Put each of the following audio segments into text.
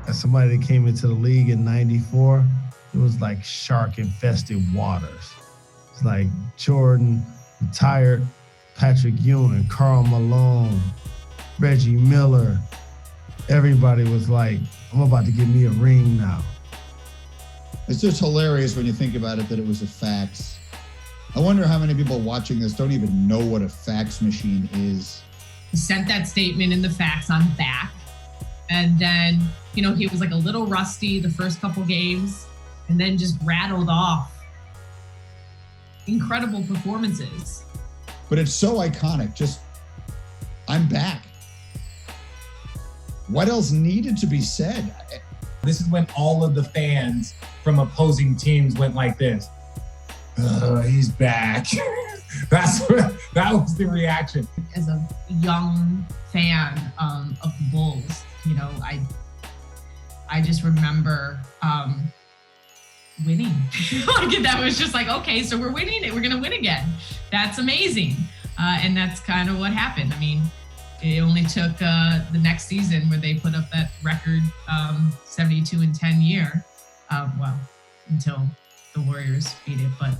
As somebody that came into the league in '94, it was like shark-infested waters. It's like Jordan, retired Patrick Ewing, Karl Malone, Reggie Miller. Everybody was like, I'm about to give me a ring now. It's just hilarious when you think about it that it was a fax. I wonder how many people watching this don't even know what a fax machine is. He sent that statement in the fax on back. And then, you know, he was like a little rusty the first couple games and then just rattled off incredible performances. But it's so iconic. Just, I'm back. What else needed to be said? This is when all of the fans from opposing teams went like this. Oh, he's back. That was the reaction. As a young fan of the Bulls, you know, I just remember winning. Like that was just like, okay, so we're winning it. We're going to win again. That's amazing. And that's kind of what happened. I mean, it only took the next season where they put up that record 72-10 year. Well, until the Warriors beat it, but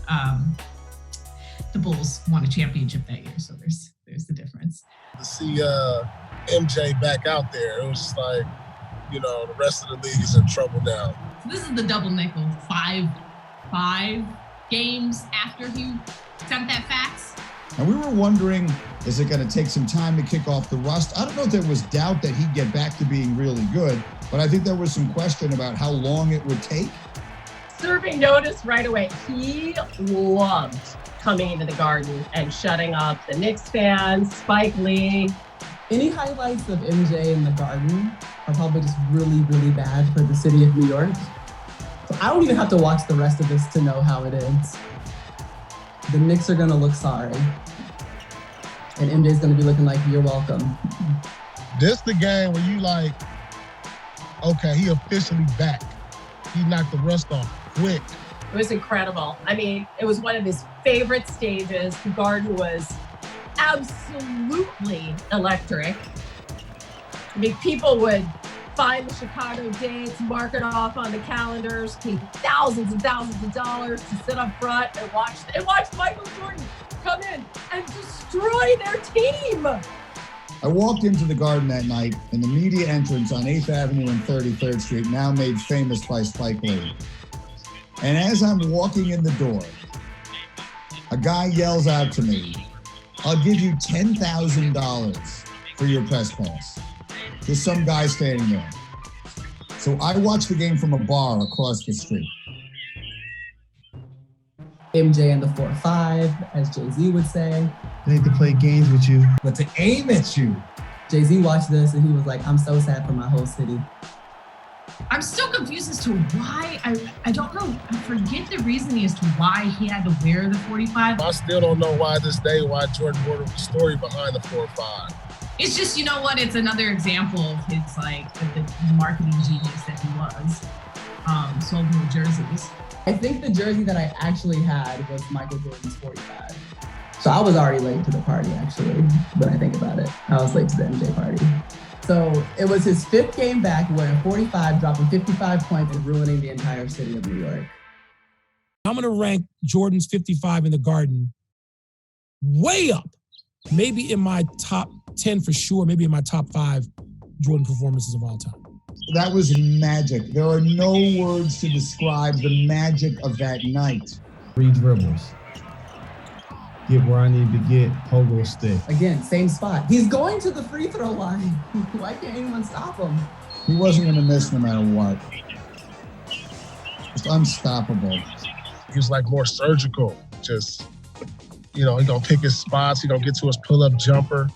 the Bulls won a championship that year, so there's the difference. To see MJ back out there, it was just like, you know, the rest of the league is in trouble now. So this is the double nickel, five games after he sent that fax. And we were wondering, is it going to take some time to kick off the rust? I don't know if there was doubt that he'd get back to being really good, but I think there was some question about how long it would take. Serving notice right away. He loved coming into the Garden and shutting up the Knicks fans, Spike Lee. Any highlights of MJ in the Garden are probably just really, really bad for the city of New York. So I don't even have to watch the rest of this to know how it ends. The Knicks are going to look sorry. And MJ's going to be looking like, you're welcome. This the game where you like, okay, he officially back. He knocked the rust off quick. It was incredible. I mean, it was one of his favorite stages. The Garden was absolutely electric. I mean, people would find the Chicago dates, mark it off on the calendars, pay thousands and thousands of dollars to sit up front and watch Michael Jordan come in and destroy their team. I walked into the Garden that night in the media entrance on 8th Avenue and 33rd Street, now made famous by Spike Lee. And as I'm walking in the door, a guy yells out to me, I'll give you $10,000 for your press pass. There's some guy standing there. So I watched the game from a bar across the street. MJ and the 4-5, as Jay-Z would say. They need to play games with you. But to aim at you. Jay-Z watched this and he was like, I'm so sad for my whole city. I'm still confused as to why, I don't know, I forget the reasoning as to why he had to wear the 45. I still don't know why Jordan wrote the story behind the 4-5. It's just, you know what, it's another example of his, like, the marketing genius that he was. Sold more jerseys. I think the jersey that I actually had was Michael Jordan's 45. So I was already late to the party, actually, when I think about it. I was late to the MJ party. So it was his 5th game back wearing 45, dropping 55 points and ruining the entire city of New York. I'm going to rank Jordan's 55 in the Garden way up. Maybe in my top 10 for sure, maybe in my top 5 Jordan performances of all time. That was magic. There are no words to describe the magic of that night. 3 dribbles. Get where I need to get, pogo stick. Again, same spot. He's going to the free throw line. Why can't anyone stop him? He wasn't going to miss no matter what. Just unstoppable. He was like more surgical. Just, you know, he gonna pick his spots. He gonna get to his pull-up jumper.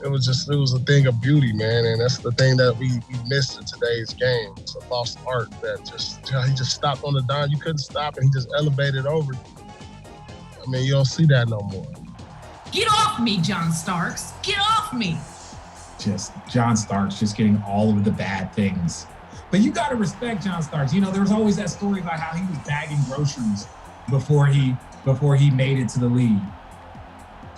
It was a thing of beauty, man. And that's the thing that we missed in today's game. It's a lost art that he just stopped on the dime. You couldn't stop and he just elevated over. I mean, you don't see that no more. Get off me, John Starks. Get off me. Just John Starks just getting all of the bad things. But you got to respect John Starks. You know, there was always that story about how he was bagging groceries before he made it to the league.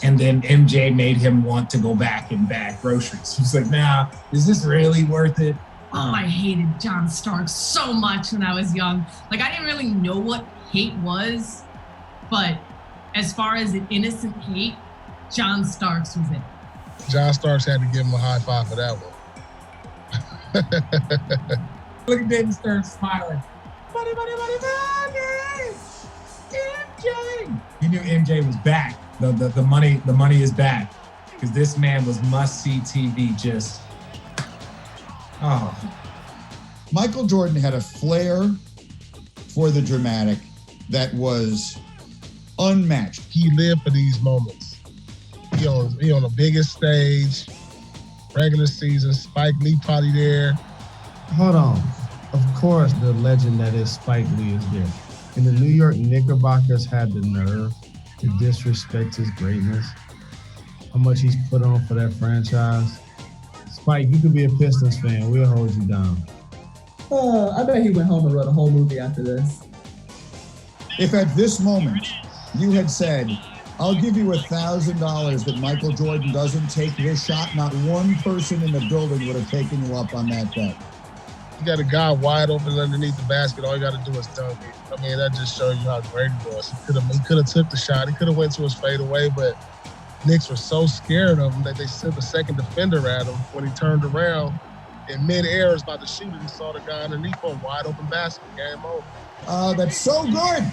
And then MJ made him want to go back and bag groceries. He's like, nah, is this really worth it? Oh, I hated John Starks so much when I was young. Like, I didn't really know what hate was, but as far as an innocent hate, John Starks was it. John Starks had to give him a high five for that one. Look at David Stern smiling. Money, money, money, money! MJ! He knew MJ was back. The money is back. Because this man was must-see TV just... Oh. Michael Jordan had a flair for the dramatic that was unmatched. He lived for these moments. He on the biggest stage, regular season, Spike Lee probably there. Hold on. Of course, the legend that is Spike Lee is there. And the New York Knickerbockers had the nerve to disrespect his greatness, how much he's put on for that franchise. Spike, you could be a Pistons fan. We'll hold you down. I bet he went home and wrote a whole movie after this. If at this moment you had said, I'll give you $1,000 that Michael Jordan doesn't take this shot, not one person in the building would have taken you up on that bet. You got a guy wide open underneath the basket. All you got to do is dunk it. I mean, that just shows you how great he was. He could have took the shot. He could have went to his fadeaway, but Knicks were so scared of him that they sent the second defender at him. When he turned around in midair, was about to shoot it, he saw the guy underneath him, wide open basket. Game over. That's so good.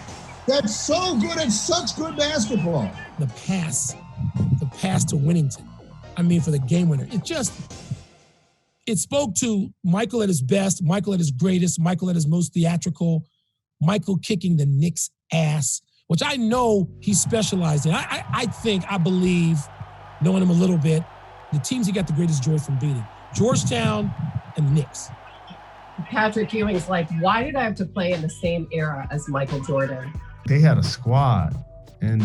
That's so good. It's such good basketball. The pass to Winnington. I mean, for the game winner. It spoke to Michael at his best, Michael at his greatest, Michael at his most theatrical, Michael kicking the Knicks' ass, which I know he specialized in. I believe, knowing him a little bit, the teams he got the greatest joy from beating, Georgetown and the Knicks. Patrick Ewing's like, why did I have to play in the same era as Michael Jordan? They had a squad, and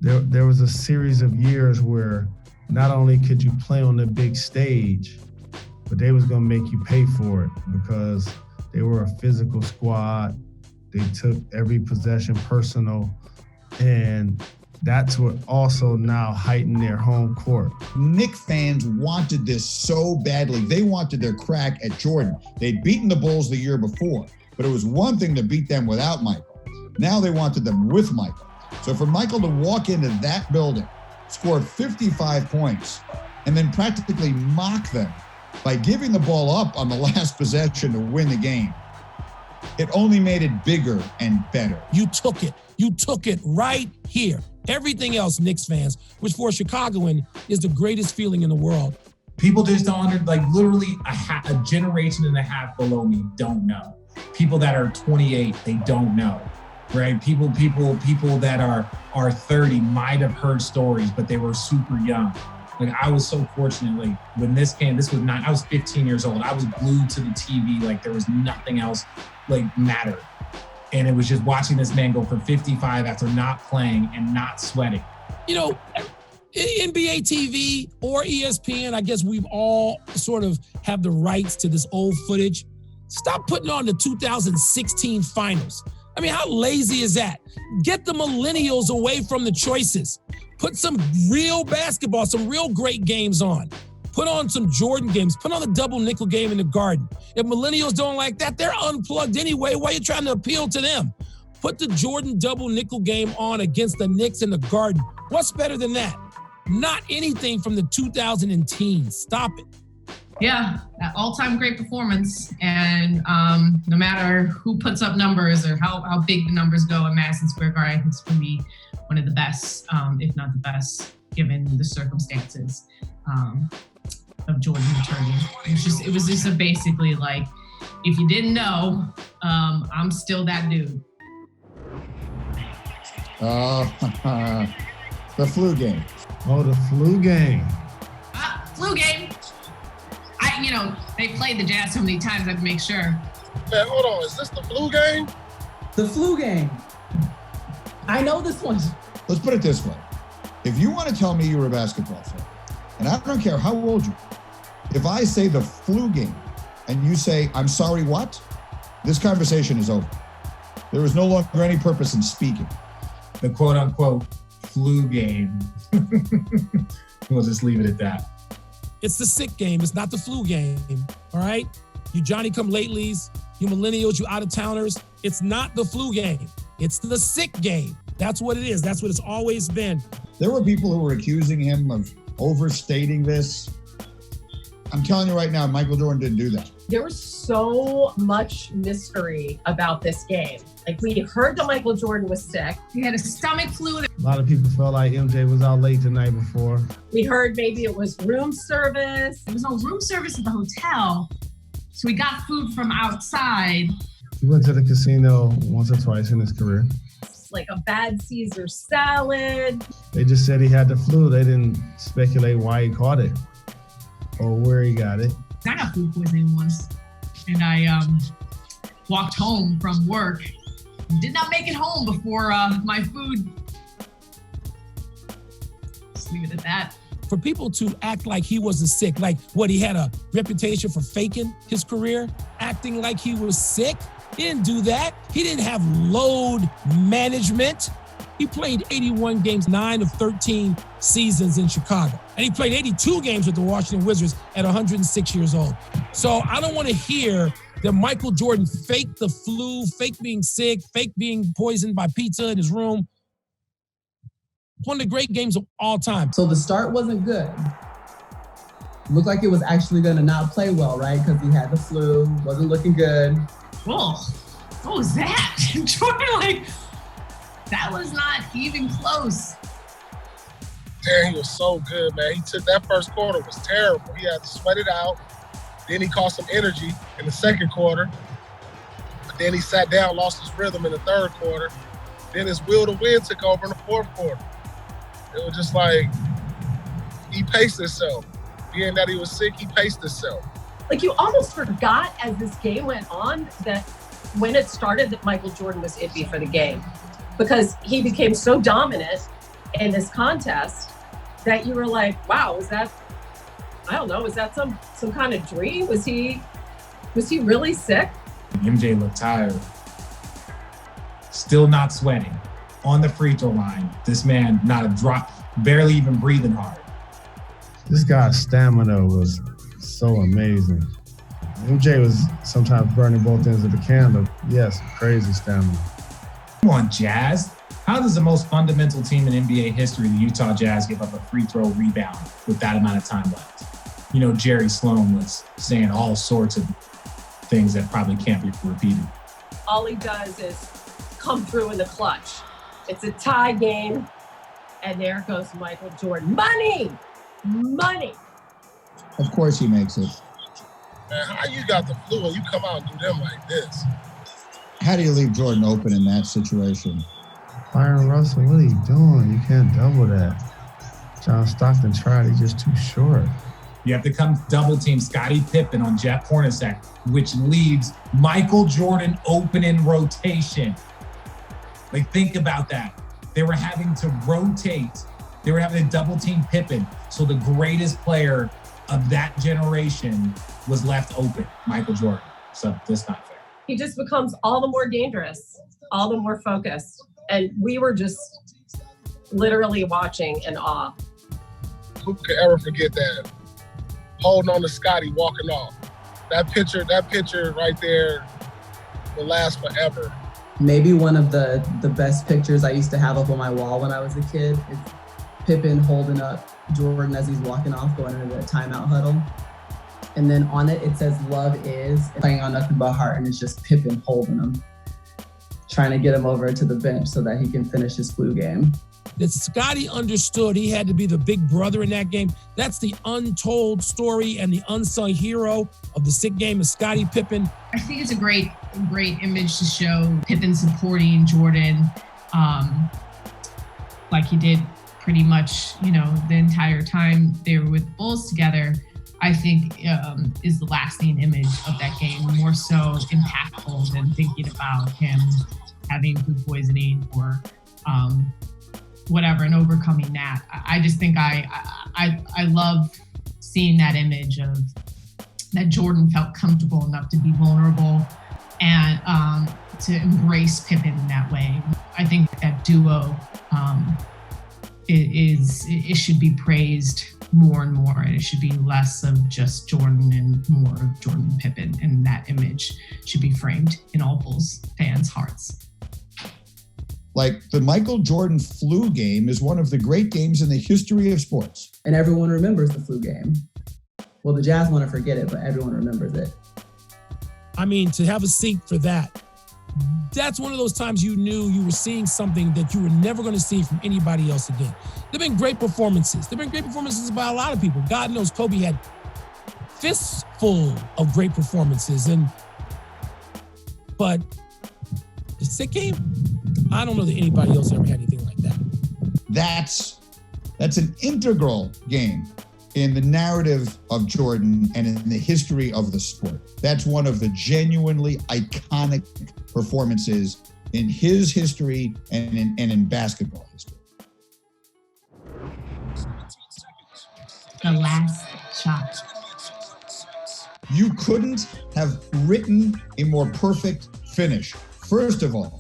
there was a series of years where not only could you play on the big stage, but they was gonna make you pay for it because they were a physical squad. They took every possession personal, and that's what also now heightened their home court. Knick fans wanted this so badly. They wanted their crack at Jordan. They'd beaten the Bulls the year before, but it was one thing to beat them without Michael. Now they wanted them with Michael. So for Michael to walk into that building, score 55 points, and then practically mock them by giving the ball up on the last possession to win the game, it only made it bigger and better. You took it. You took it right here. Everything else, Knicks fans, which for a Chicagoan is the greatest feeling in the world. People just don't literally a generation and a half below me don't know. People that are 28, they don't know, right? People that are 30 might have heard stories, but they were super young. Like, I was so fortunate, like, when this came, I was 15 years old. I was glued to the TV like there was nothing else, like, mattered. And it was just watching this man go for 55 after not playing and not sweating. You know, NBA TV or ESPN, I guess we've all sort of have the rights to this old footage. Stop putting on the 2016 finals. I mean, how lazy is that? Get the millennials away from the choices. Put some real basketball, some real great games on. Put on some Jordan games. Put on the double nickel game in the Garden. If millennials don't like that, they're unplugged anyway. Why are you trying to appeal to them? Put the Jordan double nickel game on against the Knicks in the Garden. What's better than that? Not anything from the 2010s. Stop it. Yeah, all-time great performance. And no matter who puts up numbers or how big the numbers go at Madison Square Garden, I think it's going to be one of the best, if not the best, given the circumstances of Jordan returning. It was just basically like, if you didn't know, I'm still that dude. The flu game. Oh, the flu game. Flu game. They played the Jazz so many times I had to make sure. Man, hold on. Is this the flu game? The flu game. I know this one. Let's put it this way. If you want to tell me you're a basketball fan, and I don't care how old you are, if I say the flu game and you say, I'm sorry, what? This conversation is over. There is no longer any purpose in speaking. The quote unquote flu game. We'll just leave it at that. It's the sick game. It's not the flu game, all right? You Johnny-come-latelys, you millennials, you out-of-towners. It's not the flu game. It's the sick game. That's what it is. That's what it's always been. There were people who were accusing him of overstating this. I'm telling you right now, Michael Jordan didn't do that. There was so much mystery about this game. Like, we heard that Michael Jordan was sick. He had a stomach flu. A lot of people felt like MJ was out late the night before. We heard maybe it was room service. There was no room service at the hotel, so we got food from outside. He went to the casino once or twice in his career. Like a bad Caesar salad. They just said he had the flu. They didn't speculate why he caught it or where he got it. I got food poisoning once, and I walked home from work. Did not make it home before my food. Just leave it at that. For people to act like he wasn't sick, like what, he had a reputation for faking his career, acting like he was sick. He didn't do that. He didn't have load management. He played 81 games, 9 of 13 seasons in Chicago. And he played 82 games with the Washington Wizards at 106 years old. So I don't want to hear that Michael Jordan faked the flu, fake being sick, fake being poisoned by pizza in his room. One of the great games of all time. So the start wasn't good. Looked like it was actually going to not play well, right? Because he had the flu, wasn't looking good. Whoa, what was that? Jordan, that was not even close. Damn, he was so good, man. He took that first quarter, was terrible. He had to sweat it out. Then he caught some energy in the second quarter. But then he sat down, lost his rhythm in the third quarter. Then his will to win took over in the fourth quarter. It was just like, he paced himself. Being that he was sick, he paced himself. Like, you almost forgot as this game went on that when it started that Michael Jordan was iffy for the game, because he became so dominant in this contest that you were like, wow, was that, I don't know, was that some kind of dream? Was he really sick? MJ looked tired. Still not sweating. On the free throw line. This man, not a drop, barely even breathing hard. This guy's stamina was so amazing. MJ was sometimes burning both ends of the candle. Yes, crazy stamina. Come on, Jazz. How does the most fundamental team in NBA history, the Utah Jazz, give up a free throw rebound with that amount of time left? You know, Jerry Sloan was saying all sorts of things that probably can't be repeated. All he does is come through in the clutch. It's a tie game, and there goes Michael Jordan. Money! Of course he makes it. Man, how you got the flu and you come out and do them like this? How do you leave Jordan open in that situation? Bryon Russell, what are you doing? You can't double that. John Stockton tried, he's just too short. You have to come double team Scottie Pippen on Jeff Hornacek, which leaves Michael Jordan open in rotation. Like, think about that. They were having to rotate. They were having to double team Pippen. So the greatest player of that generation was left open, Michael Jordan. So that's not fair. He just becomes all the more dangerous, all the more focused. And we were just literally watching in awe. Who could ever forget that? Holding on to Scottie, walking off. That picture right there will last forever. Maybe one of the best pictures I used to have up on my wall when I was a kid is Pippen holding up Jordan as he's walking off, going into the timeout huddle. And then on it says "Love is," playing on nothing but heart, and it's just Pippen holding him, trying to get him over to the bench so that he can finish his flu game. That Scottie understood he had to be the big brother in that game. That's the untold story and the unsung hero of the sick game of Scottie Pippen. I think it's a great image to show Pippen supporting Jordan like he did pretty much, the entire time they were with the Bulls together. I think is the lasting image of that game, more so impactful than thinking about him having food poisoning or whatever and overcoming that. I just think I love seeing that image of that Jordan felt comfortable enough to be vulnerable and to embrace Pippen in that way. I think that duo it should be praised more and more, and it should be less of just Jordan and more of Jordan and Pippen, and that image should be framed in all Bulls fans' hearts. Like, the Michael Jordan flu game is one of the great games in the history of sports. And everyone remembers the flu game. Well, the Jazz want to forget it, but everyone remembers it. I mean, to have a seat for that's one of those times you knew you were seeing something that you were never going to see from anybody else again. There have been great performances. There have been great performances by a lot of people. God knows Kobe had fistful of great performances. But the sick game, I don't know that anybody else ever had anything like that. That's an integral game in the narrative of Jordan and in the history of the sport. That's one of the genuinely iconic performances in his history and in basketball history. The last shot. You couldn't have written a more perfect finish. First of all,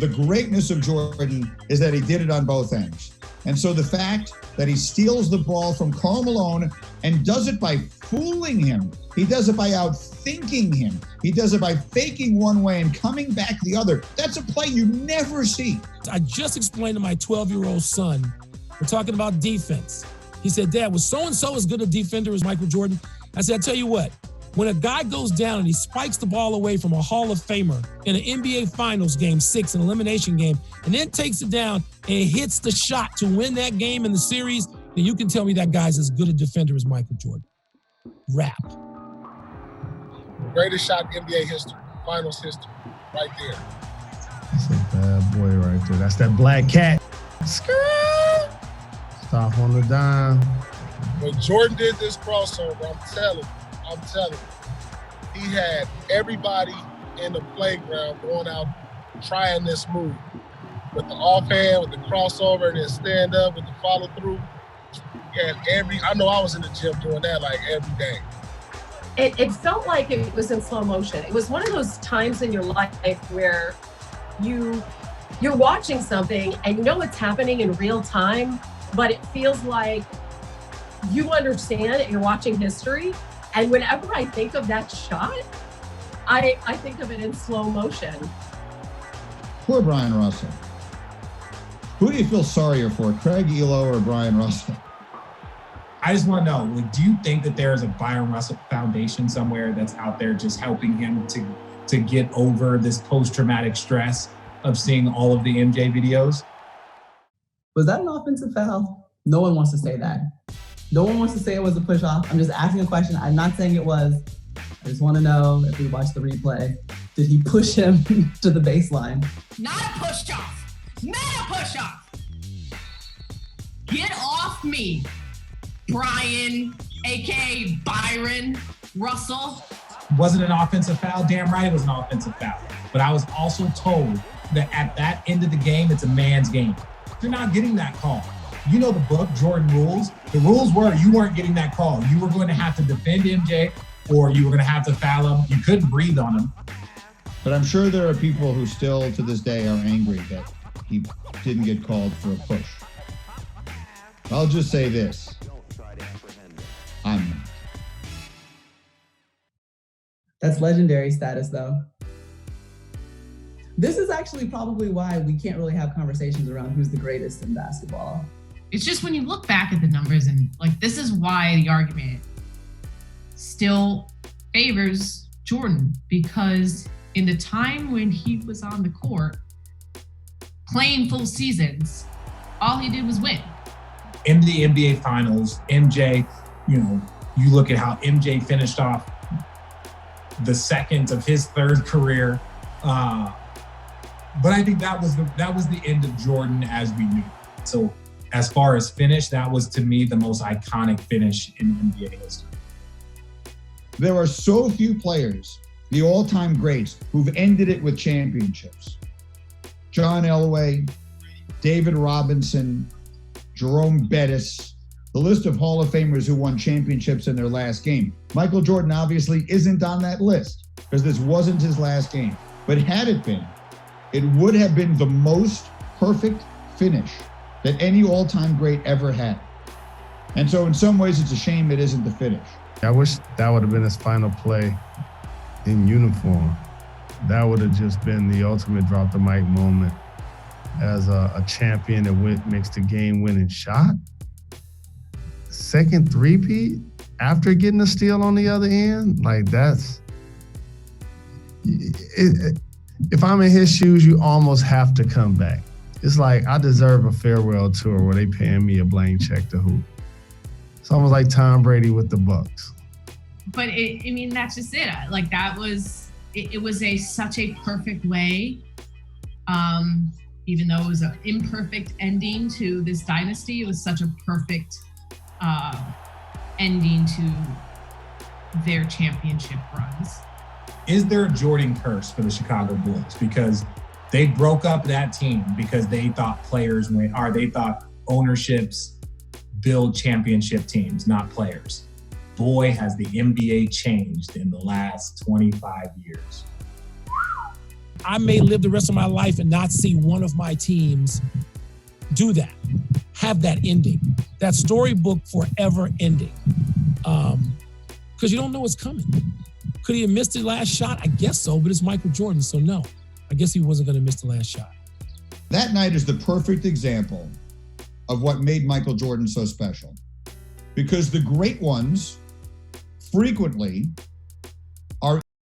the greatness of Jordan is that he did it on both ends. And so the fact that he steals the ball from Karl Malone and does it by fooling him, he does it by outthinking him, he does it by faking one way and coming back the other, that's a play you never see. I just explained to my 12-year-old son, we're talking about defense. He said, Dad, was so-and-so as good a defender as Michael Jordan? I said, I tell you what, when a guy goes down and he spikes the ball away from a Hall of Famer in an NBA Finals game 6, an elimination game, and then takes it down and hits the shot to win that game in the series, then you can tell me that guy's as good a defender as Michael Jordan. Rap. Greatest shot in NBA history, finals history, right there. That's a bad boy right there. That's that black cat. Stop on the dime. When Jordan did this crossover, I'm telling you, he had everybody in the playground going out trying this move. With the offhand, with the crossover, and then stand up with the follow through. I know I was in the gym doing that like every day. It felt like it was in slow motion. It was one of those times in your life where you're watching something and you know it's happening in real time, but it feels like you understand it, you're watching history. And whenever I think of that shot, I think of it in slow motion. Poor Bryon Russell. Who do you feel sorrier for, Craig Elo or Bryon Russell? I just want to know, do you think that there is a Bryon Russell Foundation somewhere that's out there just helping him to get over this post-traumatic stress of seeing all of the MJ videos? Was that an offensive foul? No one wants to say that. No one wants to say it was a push-off. I'm just asking a question. I'm not saying it was. I just want to know, if we watch the replay, did he push him to the baseline? Not a push-off. Not a push-off. Get off me, Bryon, a.k.a. Bryon Russell. Was it an offensive foul? Damn right it was an offensive foul. But I was also told that at that end of the game, it's a man's game. You're not getting that call. You know the book, Jordan Rules. The rules were you weren't getting that call. You were going to have to defend MJ or you were going to have to foul him. You couldn't breathe on him. But I'm sure there are people who still to this day are angry that he didn't get called for a push. I'll just say this. I'm not. That's legendary status, though. This is actually probably why we can't really have conversations around who's the greatest in basketball. It's just when you look back at the numbers and like, this is why the argument still favors Jordan, because in the time when he was on the court playing full seasons, all he did was win. In the NBA Finals, MJ, you look at how MJ finished off the second of his third career. But I think that was the end of Jordan as we knew. So as far as finish, that was to me the most iconic finish in NBA history. There are so few players, the all-time greats, who've ended it with championships. John Elway, David Robinson, Jerome Bettis, the list of Hall of Famers who won championships in their last game. Michael Jordan obviously isn't on that list because this wasn't his last game. But had it been, it would have been the most perfect finish that any all-time great ever had. And so in some ways, it's a shame it isn't the finish. I wish that would have been his final play in uniform. That would have just been the ultimate drop the mic moment as a champion that makes the game-winning shot. Second three-peat after getting a steal on the other end, like that's it. If I'm in his shoes, you almost have to come back. It's like I deserve a farewell tour where they paying me a blank check to hoop. It's almost like Tom Brady with the Bucks. But that's just it. Like that was, it was such a perfect way. Even though it was an imperfect ending to this dynasty, it was such a perfect ending to their championship runs. Is there a Jordan curse for the Chicago Bulls? Because they broke up that team because they thought players win, or they thought ownerships build championship teams, not players. Boy, has the NBA changed in the last 25 years. I may live the rest of my life and not see one of my teams do that, have that ending, that storybook forever ending. Because you don't know what's coming. Could he have missed the last shot? I guess so, but it's Michael Jordan, so no. I guess he wasn't going to miss the last shot. That night is the perfect example of what made Michael Jordan so special. Because the great ones frequently